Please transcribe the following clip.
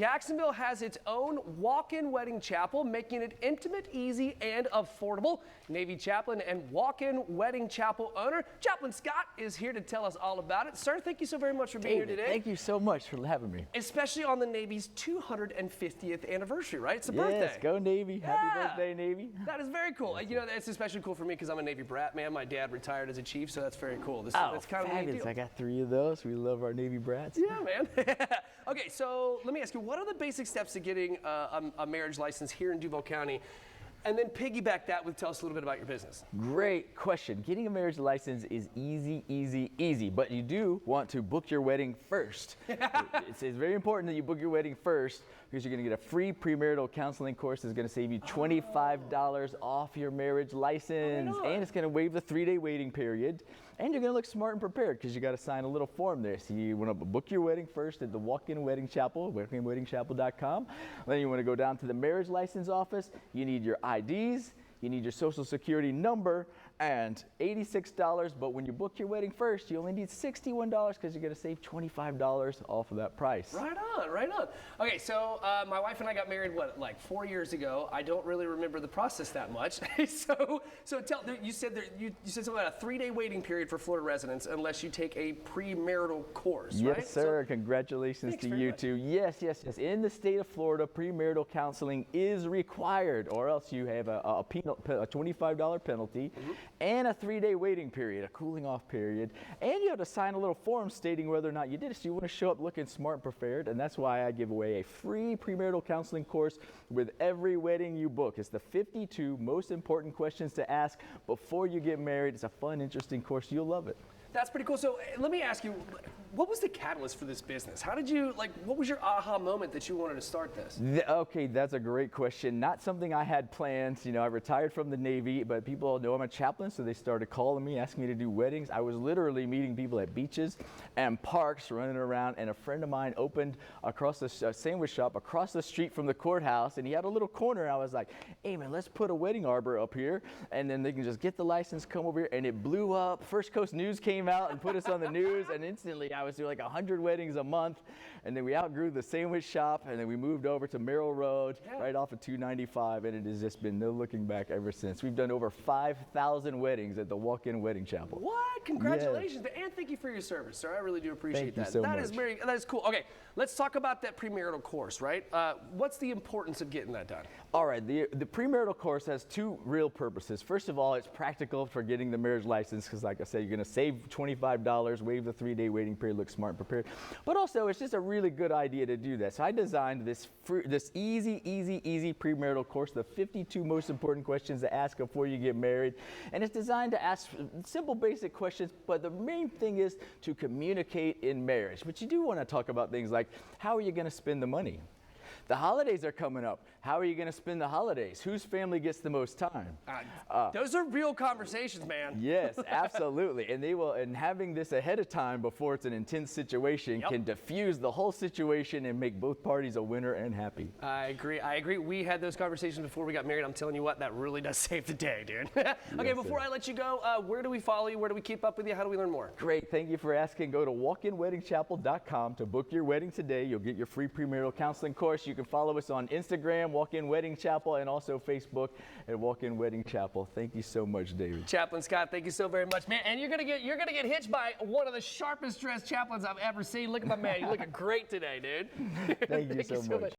Jacksonville has its own walk-in wedding chapel, making it intimate, easy, and affordable. Navy chaplain and walk-in wedding chapel owner, Chaplain Scott, is here to tell us all about it. Sir, thank you so very much for being here today. Thank you so much for having me. Especially on the Navy's 250th anniversary, right? It's a birthday. Yes, go Navy. Yeah. Happy birthday, Navy. That is very cool. You know, it's especially cool for me because I'm a Navy brat, man. My dad retired as a chief, so that's very cool. That's kind of a neat deal. I got 3 of those. We love our Navy brats. Yeah, man. Okay, so let me ask you, what are the basic steps to getting a marriage license here in Duval County? And then piggyback that with tell us a little bit about your business. Great question. Getting a marriage license is easy, easy, easy, but you do want to book your wedding first. It's very important that you book your wedding first because you're going to get a free premarital counseling course that's going to save you $25 off your marriage license, and it's going to waive the 3-day waiting period, and you're going to look smart and prepared because you got to sign a little form there. So you want to book your wedding first at the Walk-In Wedding Chapel, walkinweddingchapel.com. Then you want to go down to the marriage license office. You need your IDs, you need your social security number, and $86, but when you book your wedding first, you only need $61 because you're going to save $25 off of that price. Right on, right on. Okay, so my wife and I got married, what, like 4 years ago. I don't really remember the process that much. so you said something about a 3-day waiting period for Florida residents unless you take a premarital course, right? Yes, sir. Congratulations to you too. Yes. In the state of Florida, premarital counseling is required, or else you have a $25 penalty. And a 3-day waiting period, a cooling off period, and you have to sign a little form stating whether or not you did it. So you want to show up looking smart and prepared, and that's why I give away a free premarital counseling course with every wedding you book. It's the 52 most important questions to ask before you get married. It's a fun, interesting course. You'll love it. That's pretty cool. So let me ask you, what was the catalyst for this business? How did you, what was your aha moment that you wanted to start this? Okay, that's a great question. Not something I had planned. You know, I retired from the Navy, but people know I'm a chaplain, so they started calling me, asking me to do weddings. I was literally meeting people at beaches and parks, running around, and a friend of mine opened across the sandwich shop across the street from the courthouse, and he had a little corner. I was like, hey man, let's put a wedding arbor up here, and then they can just get the license, come over here, and it blew up. First Coast News came out and put us on the news, and instantly I was doing like 100 weddings a month, and then we outgrew the sandwich shop, and then we moved over to Merrill Road, right off of 295, and it has just been no looking back ever since. We've done over 5,000 weddings at the Walk-In Wedding Chapel. What? Congratulations, and thank you for your service, sir. I really do appreciate that. Thank you so much. That is cool. Okay, let's talk about that premarital course, right? What's the importance of getting that done? All right, the premarital course has 2 real purposes. First of all, it's practical for getting the marriage license because, like I said, you're going to save $25, waive the 3-day waiting period, look smart and prepared. But also, it's just a really good idea to do that. So I designed this easy premarital course, the 52 most important questions to ask before you get married. And it's designed to ask simple, basic questions, but the main thing is to communicate in marriage. But you do want to talk about things like, how are you going to spend the money? The holidays are coming up. How are you going to spend the holidays? Whose family gets the most time? Those are real conversations, man. Yes, absolutely. And having this ahead of time before it's an intense situation can diffuse the whole situation and make both parties a winner and happy. I agree. We had those conversations before we got married. I'm telling you what, that really does save the day, dude. Okay, before I let you go, where do we follow you? Where do we keep up with you? How do we learn more? Great. Thank you for asking. Go to walkinweddingchapel.com to book your wedding today. You'll get your free premarital counseling course. You can follow us on Instagram, Walk-In Wedding Chapel, and also Facebook at Walk-In Wedding Chapel. Thank you so much, David. Chaplain Scott, thank you so very much, man. And you're gonna get hitched by one of the sharpest dressed chaplains I've ever seen. Look at my man, you're looking great today, dude. Thank you so much.